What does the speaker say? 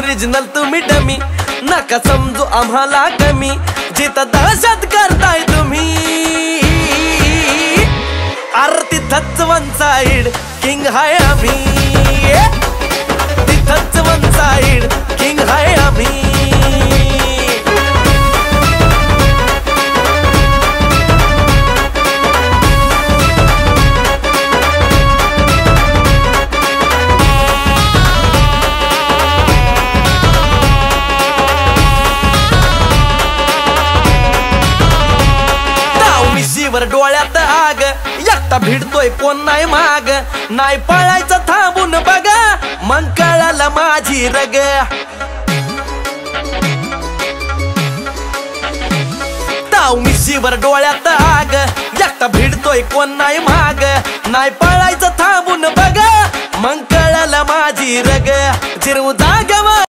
Original तुम्ही dummy, नका समजू आम्हाला कमी, जिथं दहशत करताय तुम्ही अरे तिथंच वन साइड किंग हाय आम्ही, तिथंच वन साइड किंग हाय आम्ही। वर डोळ्यात आग, एकटा भिडतोय कोण नाही माग, नाही पळायचं थांबून बघा, मग कळालं माझी रग। ताव मिशीवर डोळ्यात आग, एकटा भिडतोय कोण नाही माग, नाही पळायचं थांबून बघा, मग कळालं माझी रग। जिरवू जागेवर